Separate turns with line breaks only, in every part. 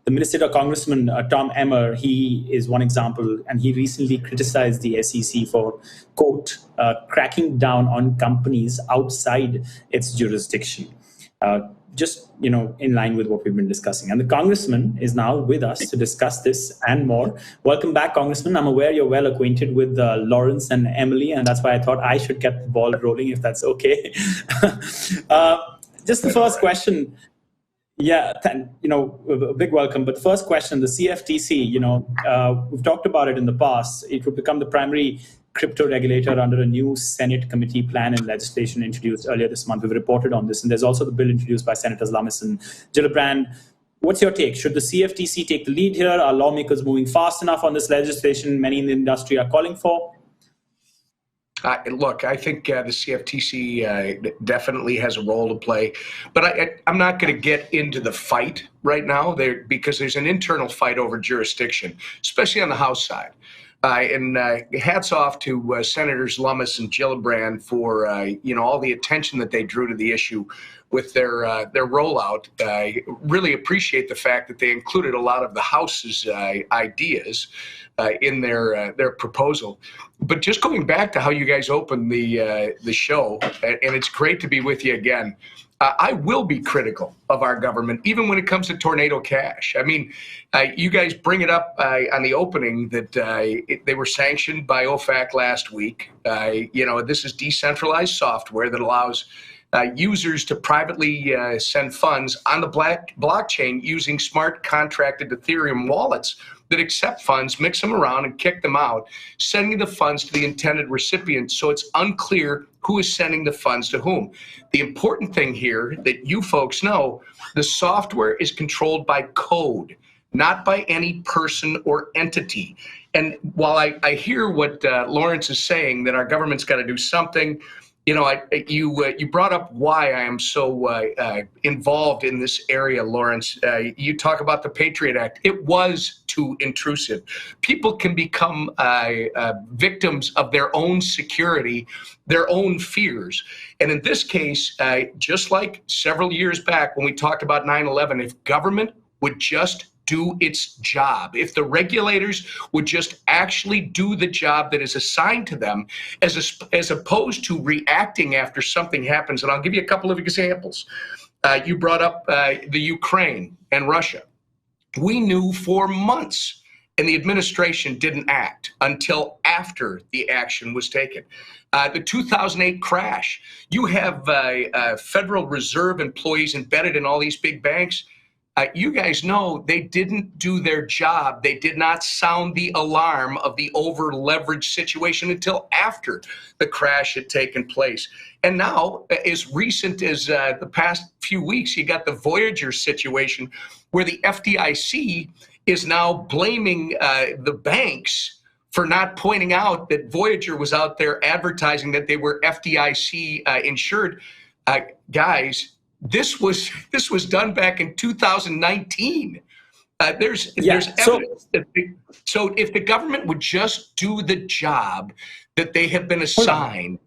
the Minnesota Congressman Tom Emmer, he is one example, and he recently criticized the SEC for, quote, cracking down on companies outside its jurisdiction. Just in line with what we've been discussing. And the Congressman is now with us to discuss this and more. Welcome back, Congressman. I'm aware you're well acquainted with Lawrence and Emily, and that's why I thought I should get the ball rolling, if that's okay. Just the first question. Yeah, a big welcome. But the first question, the CFTC, we've talked about it in the past. It would become the primary crypto regulator under a new Senate committee plan and legislation introduced earlier this month. We've reported on this. And there's also the bill introduced by Senators Lummis and Gillibrand. What's your take? Should the CFTC take the lead here? Are lawmakers moving fast enough on this legislation many in the industry are calling for?
Look, I think the CFTC definitely has a role to play, but I'm not going to get into the fight right now because there's an internal fight over jurisdiction, especially on the House side. And hats off to Senators Lummis and Gillibrand for all the attention that they drew to the issue with their rollout. I really appreciate the fact that they included a lot of the House's ideas in their proposal. But just going back to how you guys opened the show, and it's great to be with you again. I will be critical of our government, even when it comes to tornado cash. I mean, you guys bring it up on the opening that they were sanctioned by OFAC last week. This is decentralized software that allows users to privately send funds on the blockchain using smart contracted Ethereum wallets that accept funds, mix them around, and kick them out, sending the funds to the intended recipient so it's unclear who is sending the funds to whom. The important thing here that you folks know, the software is controlled by code, not by any person or entity. And while I hear what Lawrence is saying, that our government's got to do something, you brought up why I am so involved in this area, Lawrence. You talk about the Patriot Act. It was too intrusive. People can become victims of their own security, their own fears. And in this case, just like several years back when we talked about 9/11, if government would just do its job, if the regulators would just actually do the job that is assigned to them, as opposed to reacting after something happens. And I'll give you a couple of examples. You brought up the Ukraine and Russia. We knew for months, and the administration didn't act until after the action was taken. The 2008 crash, you have Federal Reserve employees embedded in all these big banks. You guys know they didn't do their job. They did not sound the alarm of the over-leveraged situation until after the crash had taken place. And now, as recent as the past few weeks, you got the Voyager situation where the FDIC is now blaming the banks for not pointing out that Voyager was out there advertising that they were FDIC insured. Guys, this was done back in 2019. There's evidence so if the government would just do the job that they have been assigned,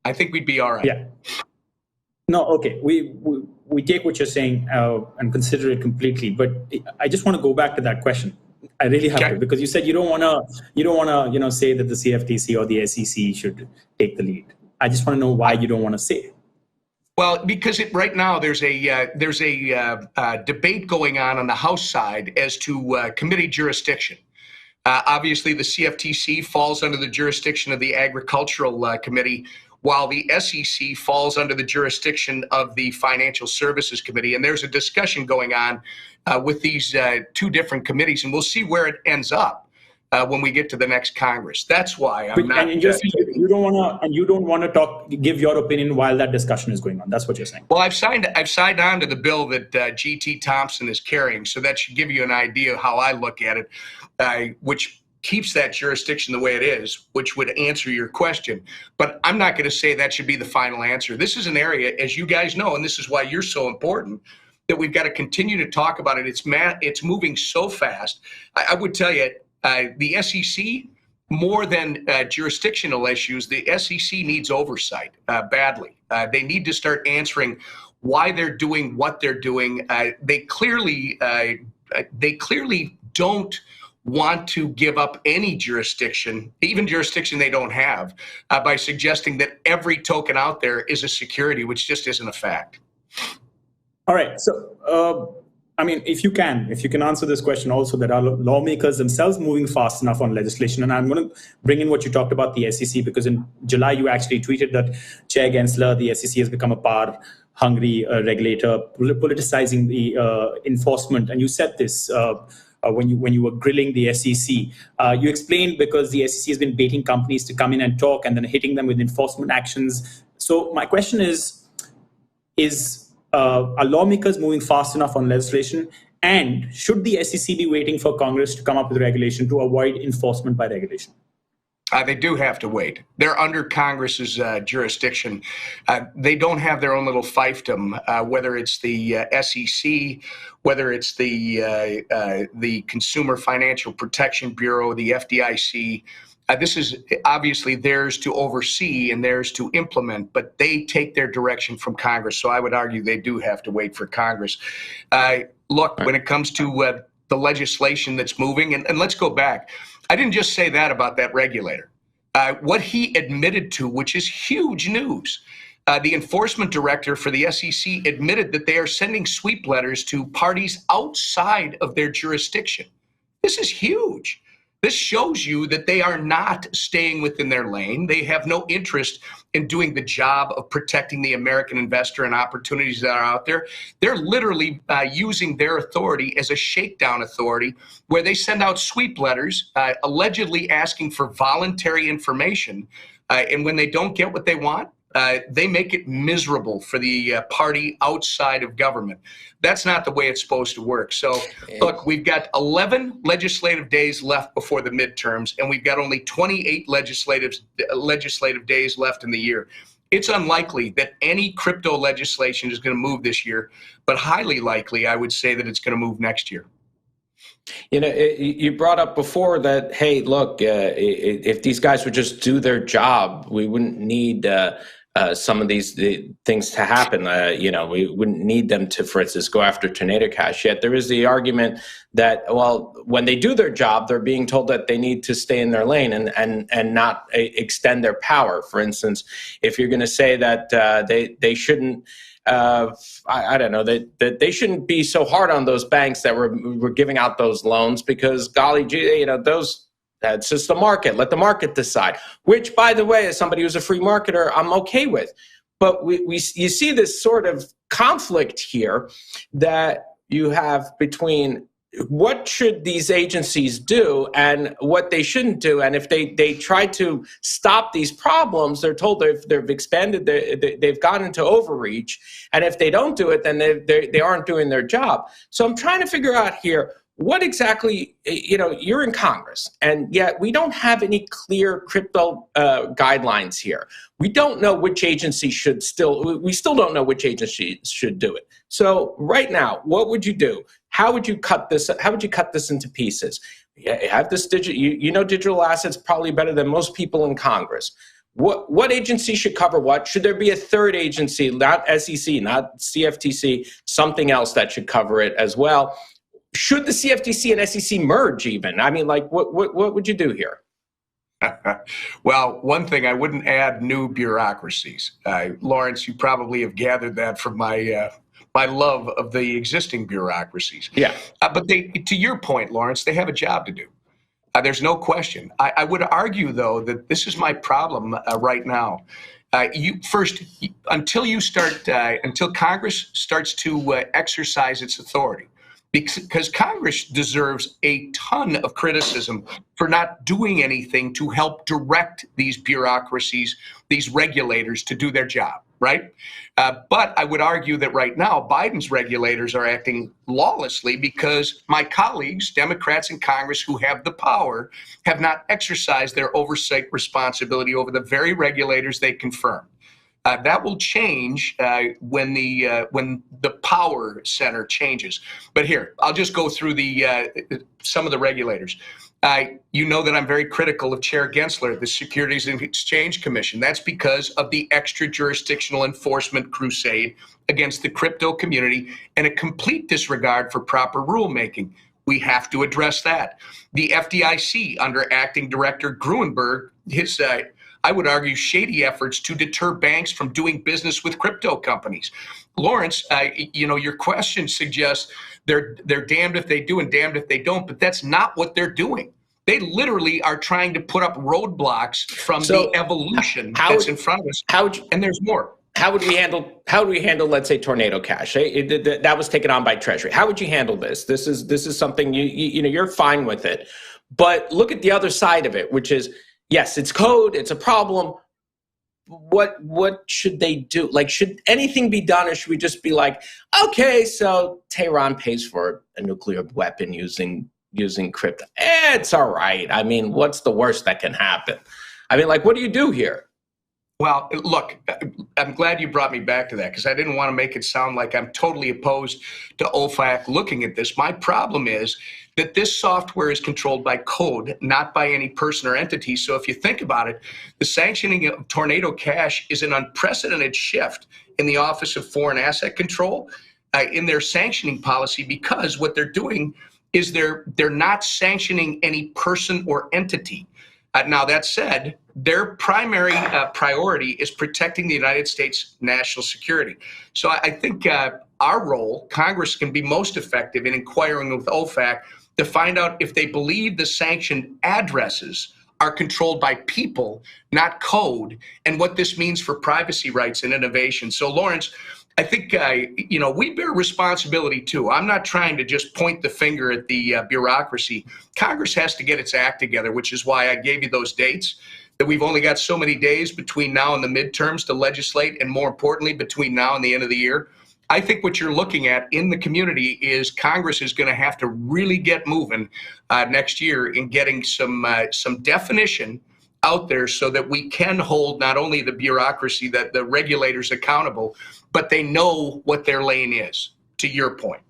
I think we'd be all right.
Yeah. No, okay. We take what you're saying and consider it completely. But I just want to go back to that question. I really have to, because you said you don't want to say that the CFTC or the SEC should take the lead. I just want to know why you don't want to say it.
Well, because right now there's a debate going on the House side as to committee jurisdiction. Obviously, the CFTC falls under the jurisdiction of the Agricultural Committee, while the SEC falls under the jurisdiction of the Financial Services Committee. And there's a discussion going on with these two different committees, and we'll see where it ends up when we get to the next Congress. That's why I'm not.
And you don't want to give your opinion while that discussion is going on. That's what you're saying.
Well, I've signed on to the bill that G.T. Thompson is carrying, so that should give you an idea of how I look at it, which keeps that jurisdiction the way it is, which would answer your question. But I'm not going to say that should be the final answer. This is an area, as you guys know, and this is why you're so important, that we've got to continue to talk about it. It's moving so fast. I would tell you, the SEC, more than jurisdictional issues, the SEC needs oversight badly. They need to start answering why they're doing what they're doing. They clearly they clearly don't want to give up any jurisdiction, even jurisdiction they don't have, by suggesting that every token out there is a security, which just isn't a fact.
All right. So, I mean, if you can answer this question also, that are lawmakers themselves moving fast enough on legislation? And I'm going to bring in what you talked about the SEC, because in July you actually tweeted that Chair Gensler, the SEC has become a power-hungry regulator, politicizing the enforcement. And you said this when you were grilling the SEC. You explained because the SEC has been baiting companies to come in and talk and then hitting them with enforcement actions. So my question is are lawmakers moving fast enough on legislation? And should the SEC be waiting for Congress to come up with regulation to avoid enforcement by regulation?
They do have to wait. They're under Congress's jurisdiction. They don't have their own little fiefdom, whether it's the SEC, whether it's the Consumer Financial Protection Bureau, the FDIC. This is obviously theirs to oversee and theirs to implement, but they take their direction from Congress. So I would argue they do have to wait for Congress. Look, when it comes to the legislation that's moving, and let's go back. I didn't just say that about that regulator. What he admitted to, which is huge news, the enforcement director for the SEC admitted that they are sending sweep letters to parties outside of their jurisdiction. This is huge. This shows you that they are not staying within their lane. They have no interest in doing the job of protecting the American investor and opportunities that are out there. They're literally using their authority as a shakedown authority, where they send out sweep letters allegedly asking for voluntary information. And when they don't get what they want, they make it miserable for the party outside of government. That's not the way it's supposed to work. So, look, we've got 11 legislative days left before the midterms, and we've got only 28 legislative days left in the year. It's unlikely that any crypto legislation is going to move this year, but highly likely, I would say, that it's going to move next year.
You know, you brought up before that, hey, look, if these guys would just do their job, we wouldn't need some of these things to happen. You know, we wouldn't need them to, for instance, go after Tornado Cash. Yet there is the argument that, well, when they do their job, they're being told that they need to stay in their lane and not extend their power. For instance, if you're going to say that they shouldn't, I don't know, that they shouldn't be so hard on those banks that were giving out those loans, because golly gee, you know, that's just the market. Let the market decide. Which, by the way, as somebody who's a free marketer, I'm okay with. But you see this sort of conflict here that you have between what should these agencies do and what they shouldn't do. And if they try to stop these problems, they're told they've expanded, they've gotten into overreach. And if they don't do it, then they aren't doing their job. So I'm trying to figure out here, what exactly, you know, you're in Congress, and yet we don't have any clear crypto guidelines here. We don't know which agency we still don't know which agency should do it. So right now, what would you do? How would you cut this? How would you cut this into pieces? You have this you know digital assets probably better than most people in Congress. What agency should cover what? Should there be a third agency, not SEC, not CFTC, something else that should cover it as well? Should the CFTC and SEC merge even? I mean, like, what would you do here?
Well, one thing, I wouldn't add new bureaucracies. Lawrence, you probably have gathered that from my love of the existing bureaucracies.
Yeah.
But to your point, Lawrence, they have a job to do. There's no question. I would argue, though, that this is my problem right now. Until Congress starts to exercise its authority, because Congress deserves a ton of criticism for not doing anything to help direct these bureaucracies, these regulators, to do their job, right? But I would argue that right now, Biden's regulators are acting lawlessly because my colleagues, Democrats in Congress who have the power, have not exercised their oversight responsibility over the very regulators they confirm. That will change when the power center changes. But here, I'll just go through some of the regulators. You know that I'm very critical of Chair Gensler, the Securities and Exchange Commission. That's because of the extra jurisdictional enforcement crusade against the crypto community and a complete disregard for proper rulemaking. We have to address that. The FDIC, under Acting Director Gruenberg, his, I would argue, shady efforts to deter banks from doing business with crypto companies. Lawrence, your question suggests they're damned if they do and damned if they don't, but that's not what they're doing. They literally are trying to put up roadblocks from the evolution that's in front of us. And there's more.
How would we handle, let's say, Tornado Cash? That was taken on by Treasury. How would you handle this? This is something you're fine with it, but look at the other side of it, which is, yes, it's code, it's a problem. What should they do? Like, should anything be done, or should we just be like, okay, so Tehran pays for a nuclear weapon using crypto? It's all right. I mean, what's the worst that can happen? I mean, like, what do you do here?
Well, look, I'm glad you brought me back to that, because I didn't want to make it sound like I'm totally opposed to OFAC looking at this. My problem is that this software is controlled by code, not by any person or entity. So if you think about it, the sanctioning of Tornado Cash is an unprecedented shift in the Office of Foreign Asset Control in their sanctioning policy, because what they're doing is they're not sanctioning any person or entity. Now, that said, their primary priority is protecting the United States national security. So I think our role, Congress, can be most effective in inquiring with OFAC to find out if they believe the sanctioned addresses are controlled by people, not code, and what this means for privacy rights and innovation. So, Lawrence, I think, we bear responsibility too. I'm not trying to just point the finger at the bureaucracy. Congress has to get its act together, which is why I gave you those dates, that we've only got so many days between now and the midterms to legislate, and more importantly, between now and the end of the year. I think what you're looking at in the community is Congress is going to have to really get moving next year in getting some definition out there, so that we can hold not only the bureaucracy, that the regulators accountable, but they know what their lane is, to your point.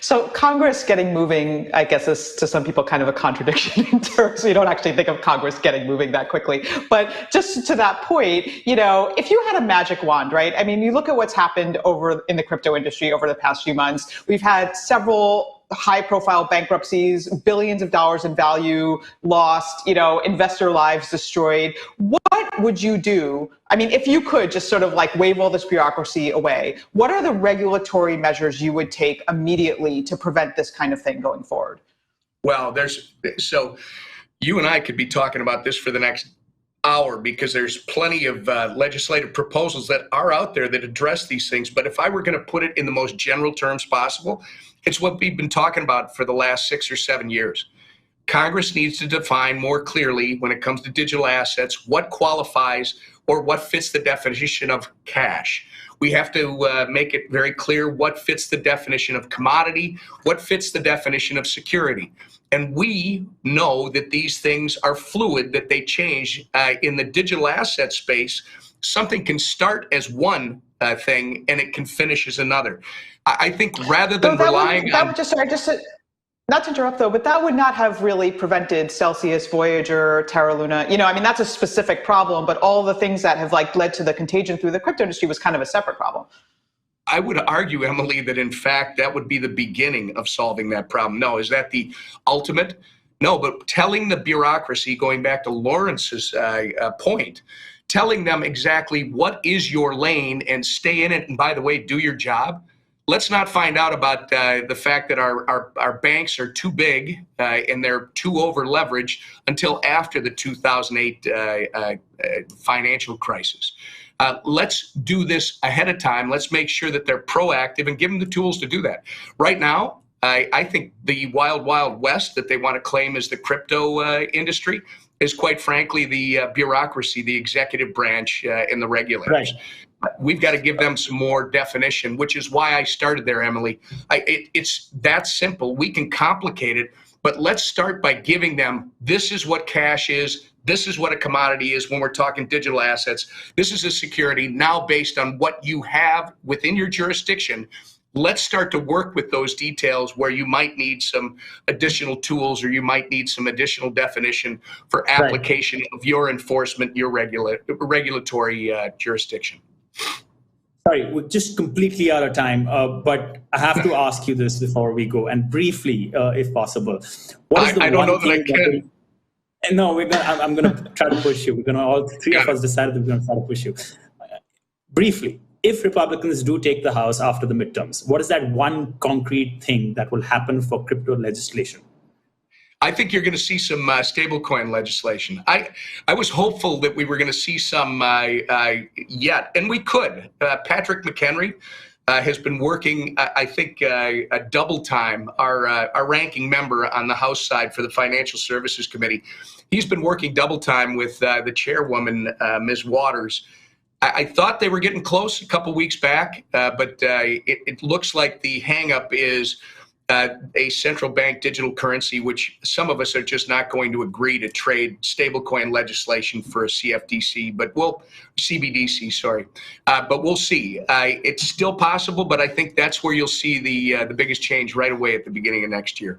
So Congress getting moving, I guess, is to some people kind of a contradiction in terms, you don't actually think of Congress getting moving that quickly. But just to that point, if you had a magic wand, right? I mean, you look at what's happened over in the crypto industry over the past few months. We've had several high-profile bankruptcies, billions of dollars in value lost, investor lives destroyed. What would you do? I mean, if you could just sort of like wave all this bureaucracy away, what are the regulatory measures you would take immediately to prevent this kind of thing going forward?
Well, so you and I could be talking about this for the next hour, because there's plenty of legislative proposals that are out there that address these things. But if I were going to put it in the most general terms possible, it's what we've been talking about for the last 6 or 7 years. Congress needs to define more clearly, when it comes to digital assets, what qualifies or what fits the definition of cash. We have to make it very clear what fits the definition of commodity, what fits the definition of security. And we know that these things are fluid, that they change. In the digital asset space, something can start as one thing and it can finish as another. I think rather than relying on...
Not to interrupt though, but that would not have really prevented Celsius, Voyager, Terra Luna. That's a specific problem, but all the things that have led to the contagion through the crypto industry was kind of a separate problem.
I would argue, Emily, that in fact, that would be the beginning of solving that problem. No, is that the ultimate? No, but telling the bureaucracy, going back to Lawrence's point, telling them exactly what is your lane and stay in it. And by the way, do your job. Let's not find out about the fact that our banks are too big and they're too over leveraged until after the 2008 financial crisis. Let's do this ahead of time. Let's make sure that they're proactive and give them the tools to do that. Right now, I think the wild, wild west that they want to claim as the crypto industry is, quite frankly, the bureaucracy, the executive branch, and the regulators. Right. We've got to give them some more definition, which is why I started there, Emily. It's that simple. We can complicate it, but let's start by giving them, this is what cash is, this is what a commodity is when we're talking digital assets, this is a security. Now, based on what you have within your jurisdiction, let's start to work with those details where you might need some additional tools or you might need some additional definition for application of your enforcement, your regulatory jurisdiction.
Sorry, we're just completely out of time, but I have to ask you this before we go, and briefly, if possible. What is the
I don't know
one
that I
thing that
can.
will... No, I'm going to try to push you. We're going to, all three of us decided that we're going to try to push you. Briefly, if Republicans do take the House after the midterms, what is that one concrete thing that will happen for crypto legislation?
I think you're going to see some stablecoin legislation. I was hopeful that we were going to see some yet, and we could. Patrick McHenry has been working, I think, a double time, our ranking member on the House side for the Financial Services Committee. He's been working double time with the chairwoman, Ms. Waters. I thought they were getting close a couple weeks back, but it looks like the hangup is a central bank digital currency, which some of us are just not going to agree to trade stablecoin legislation for a CFDC, but CBDC, sorry. But we'll see. It's still possible, but I think that's where you'll see the biggest change right away at the beginning of next year.